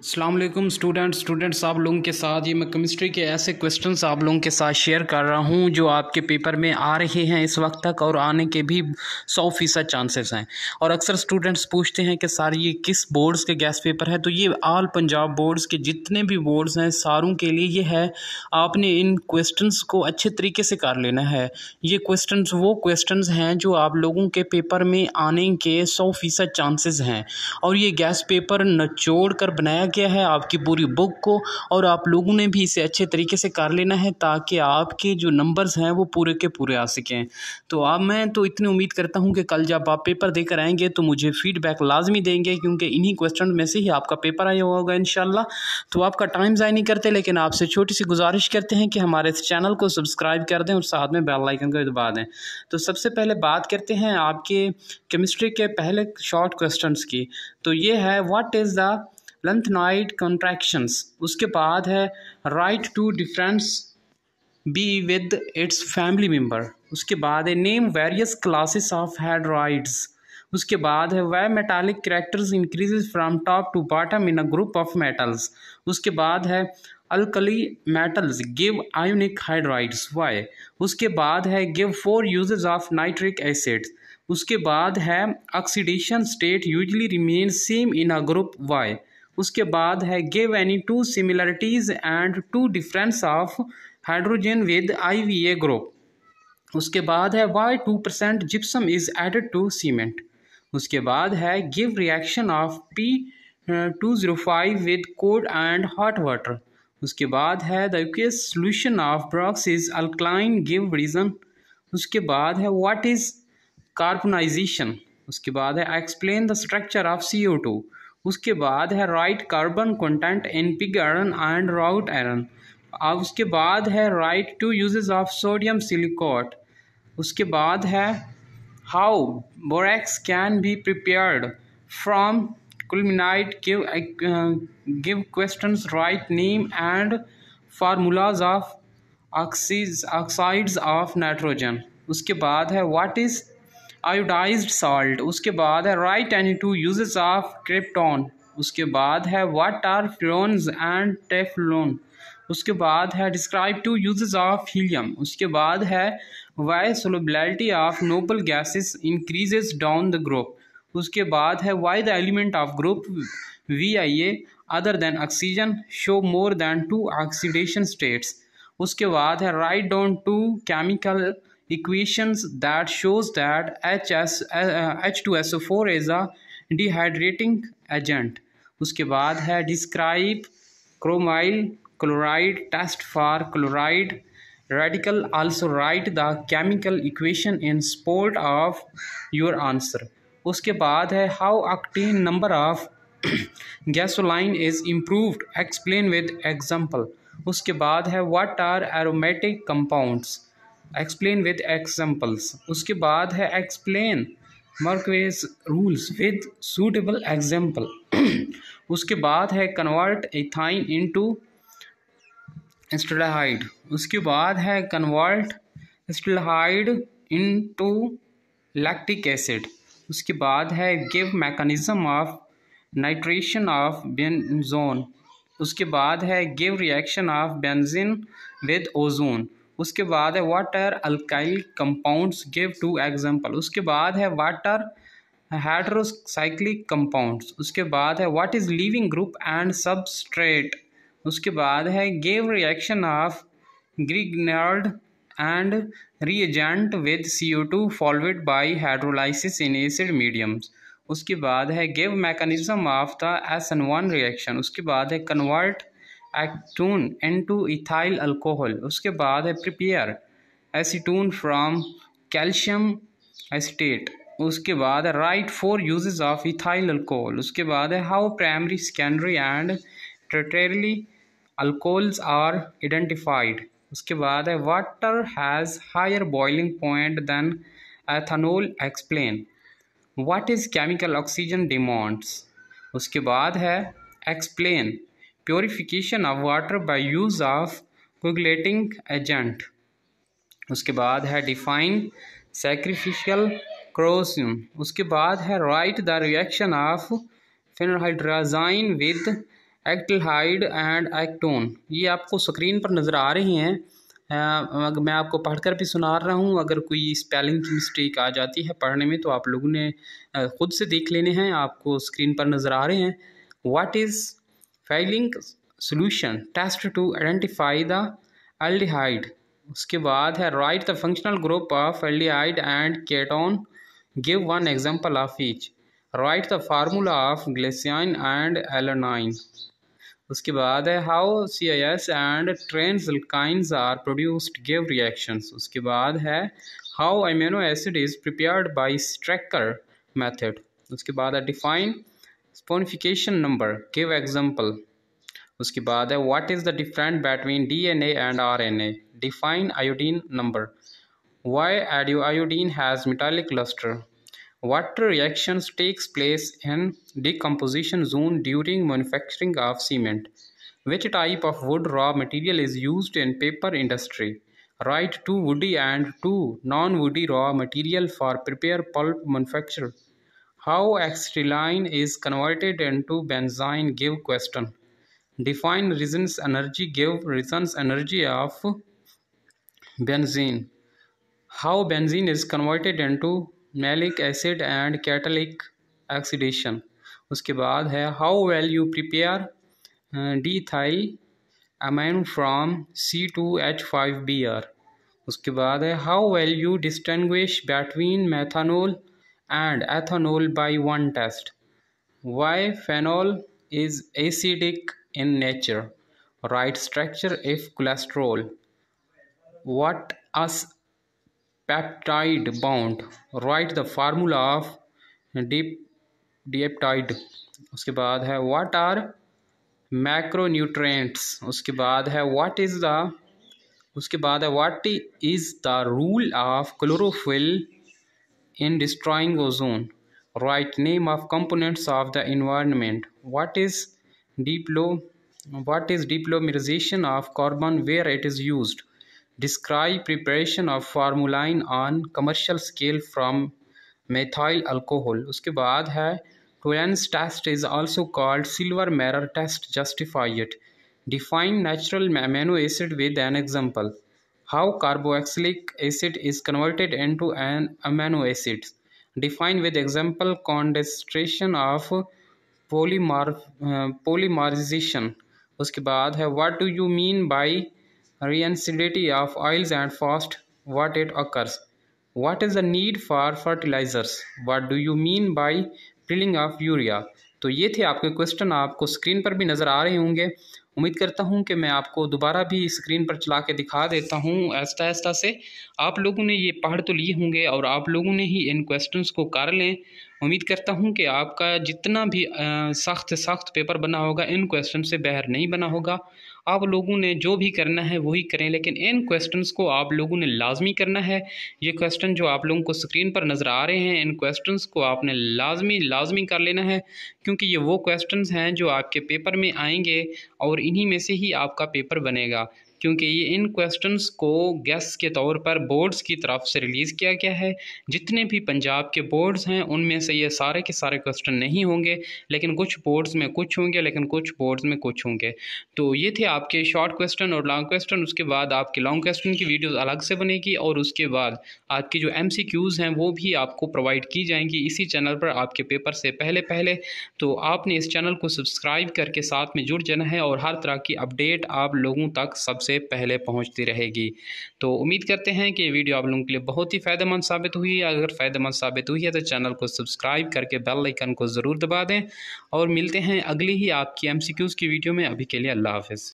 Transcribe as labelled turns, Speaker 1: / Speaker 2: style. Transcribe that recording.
Speaker 1: अस्सलाम वालेकुम स्टूडेंट्स आप लोगों के साथ ये मैं केमिस्ट्री के ऐसे क्वेश्चंस आप लोगों के साथ शेयर कर रहा हूँ जो आपके पेपर में आ रहे हैं इस वक्त तक और आने के भी 100% चांसेस हैं। और अक्सर स्टूडेंट्स पूछते हैं कि सर ये किस बोर्ड्स के गैस पेपर है, तो ये ऑल पंजाब बोर्ड्स के जितने भी बोर्ड्स हैं सारों के लिए ये है। आपने इन क्वेश्चंस को अच्छे तरीके से कर लेना है। ये क्वेश्चंस वो क्वेश्चंस हैं जो आप लोगों के पेपर में आने के 100% चांसेस हैं। और ये गैस पेपर निचोड़ कर बनाया गया है आपकी पूरी बुक को, और आप लोगों ने भी इसे अच्छे तरीके से कर लेना है ताकि आपके जो नंबर्स हैं वो पूरे के पूरे आ सकें। तो अब मैं तो इतनी उम्मीद करता हूं कि कल जब आप पेपर देकर आएंगे तो मुझे फीडबैक लाजमी देंगे, क्योंकि इन्हीं क्वेश्चन में से ही आपका पेपर आया होगा इंशाल्लाह। तो आपका टाइम ज़ाया नहीं करते, लेकिन आपसे छोटी सी गुजारिश करते हैं कि हमारे इस चैनल को सब्सक्राइब कर दें और साथ में बेल आइकन को दबा दें। तो सबसे पहले बात करते हैं आपके केमिस्ट्री के पहले शॉर्ट क्वेश्चंस की। तो ये है what is the lanthanoid contractions. उसके बाद है write two difference Be with its family member. उसके बाद है name various classes of hydrides. उसके बाद है why metallic characters increases from top to bottom in a group of metals. उसके बाद है alkali metals give ionic hydrides why. उसके बाद है give 4 uses of nitric acid. उसके बाद है oxidation state usually remain same in a group why. उसके बाद है give any 2 similarities and 2 difference of hydrogen with IVA group. उसके बाद है why 2% gypsum is added to cement. उसके बाद है give reaction of P205 with cold and hot water. उसके बाद है the aqueous solution of borax is alkaline give reason. उसके बाद है व्हाट इज कार्बोनाइजेशन। उसके बाद है explain the structure of CO2। उसके बाद है write carbon content in pig iron and wrought iron. अब उसके बाद है write 2 uses of sodium silicate. उसके बाद है how borax can be prepared from colemanite give questions write name and formulas of oxides of nitrogen. उसके बाद है व्हाट इज आयोडाइज्ड सॉल्ट। उसके बाद है right any 2 uses of krypton. उसके बाद है व्हाट आर फ्यूरॉन्स एंड टेफ्लॉन। उसके बाद है डिस्क्राइब 2 यूजेस ऑफ हीलियम। उसके बाद है why solubility of noble gases increases down the group. उसके बाद है why the element of group VIA other than oxygen show more than 2 oxidation states. उसके बाद है write down 2 chemical equations that shows that H2SO4 is a dehydrating agent। उसके बाद है describe chromyl chloride test for chloride radical। also write the chemical equation in support of your answer। उसके बाद है how octane number of gasoline is improved explain with example। उसके बाद है what are aromatic compounds explain with examples. उसके बाद है explain Markovnikov's rules with suitable example. उसके बाद है कन्वर्ट एथाइन इनटू एस्टल्डिहाइड। उसके बाद है convert acetaldehyde into lactic acid. उसके बाद है give mechanism of nitration of benzene. उसके बाद है give reaction of benzene with ozone. उसके बाद है what are alkyl compounds give 2 example. उसके बाद है वाटर हेटेरोसाइक्लिक कंपाउंड्स। उसके बाद है what is leaving group and substrate. उसके बाद है give reaction of Grignard and reagent with CO2 followed by hydrolysis in acid mediums. उसके बाद है give mechanism of the SN1 reaction. उसके बाद है convert acetone into ethyl alcohol. उसके बाद है prepare acetone from calcium acetate. उसके बाद है write 4 uses of ethyl alcohol. उसके बाद है how primary secondary and tertiary alcohols are identified. उसके बाद है water has higher boiling point than ethanol explain what is chemical oxygen demands. उसके बाद है explain purification of water by use of coagulating agent. उसके बाद है डिफाइन सैक्रिफिशियल क्रोसियम। उसके बाद है write the reaction of phenylhydrazine with acetaldehyde and acetone, ये आपको स्क्रीन पर नज़र आ रही हैं। मैं आपको पढ़कर भी सुना रहा हूँ। अगर कोई स्पेलिंग की मिस्टेक आ जाती है पढ़ने में तो आप लोगों ने ख़ुद से देख लेने हैं, आपको स्क्रीन पर नज़र आ रहे हैं। What is Fehling's solution test to identify the aldehyde. उसके बाद है write the functional group of aldehyde and ketone, give one example of each, write the formula of glycerine and alanine. उसके बाद है how CIS and trans alkenes are produced, give reactions. उसके बाद है how amino acid is prepared by Strecker method. उसके बाद है define saponification number, give example. उसके बाद है what is the difference between DNA and RNA, define iodine number. Why iodine has metallic lustre. What reactions takes place in decomposition zone during manufacturing of cement? Which type of wood raw material is used in paper industry? Write two woody and two non-woody raw material for prepare pulp manufacture. How acetylene is converted into benzene, give question. Define reasons energy, give reasons energy of benzene. How benzene is converted into malic acid and catalytic oxidation. उसके बाद है how will you prepare diethyl amine from C2H5Br। उसके बाद है how will you distinguish between methanol and ethanol by one test. Why phenol is acidic in nature, write structure if cholesterol. What as peptide bond, write the formula of dipeptide। उसके बाद है what are macronutrients। उसके बाद है what is the role of chlorophyll in destroying ozone, write name of components of the environment। what is depolarization of carbon, where it is used, describe preparation of formalin on commercial scale from methyl alcohol। उसके बाद है tolerance test is also called silver mirror test, justify it, define natural amino acid with an example, how carboxylic acid is converted into an amino acid, define with example condensation of polymerization। उसके बाद है what do you mean by reactivity of oils and fast, what it occurs, what is the need for fertilizers, what do you mean by drilling of urea। तो ये थे आपके question, आपको screen पर भी नज़र आ रहे होंगे। उम्मीद करता हूँ कि मैं आपको दोबारा भी स्क्रीन पर चला के दिखा देता हूँ आहिस्ता आहिस्ता से। आप लोगों ने ये पढ़ तो लिए होंगे और आप लोगों ने ही इन क्वेश्चंस को कर लें। उम्मीद करता हूँ कि आपका जितना भी सख्त पेपर बना होगा इन क्वेश्चन से बाहर नहीं बना होगा। आप लोगों ने जो भी करना है वही करें, लेकिन इन क्वेश्चंस को आप लोगों ने लाजमी करना है। ये क्वेश्चन जो आप लोगों को स्क्रीन पर नज़र आ रहे हैं इन क्वेश्चंस को आपने लाजमी कर लेना है, क्योंकि ये वो क्वेश्चंस हैं जो आपके पेपर में आएंगे और इन्हीं में से ही आपका पेपर बनेगा। क्योंकि ये इन क्वेश्चंस को गेस्ट के तौर पर बोर्ड्स की तरफ से रिलीज़ किया गया है। जितने भी पंजाब के बोर्ड्स हैं उनमें से ये सारे के सारे क्वेश्चन नहीं होंगे, लेकिन कुछ बोर्ड्स में कुछ होंगे, लेकिन कुछ बोर्ड्स में कुछ होंगे। तो ये थे आपके शॉर्ट क्वेश्चन और लॉन्ग क्वेश्चन। उसके बाद आपके लॉन्ग क्वेश्चन की वीडियोस अलग से बनेगी और उसके बाद आपकी जो MCQs हैं वो भी आपको प्रोवाइड की जाएंगी इसी चैनल पर आपके पेपर से पहले। तो आपने इस चैनल को सब्सक्राइब करके साथ में जुड़ जाना है और हर तरह की अपडेट आप लोगों तक सबसे पहले पहुंचती रहेगी। तो उम्मीद करते हैं कि वीडियो आप लोगों के लिए बहुत ही फ़ायदेमंद साबित हुई है। अगर फ़ायदेमंद साबित हुई है तो चैनल को सब्सक्राइब करके बेल आइकन को ज़रूर दबा दें और मिलते हैं अगली ही आपकी MCQs की वीडियो में। अभी के लिए अल्लाह हाफ़िज़।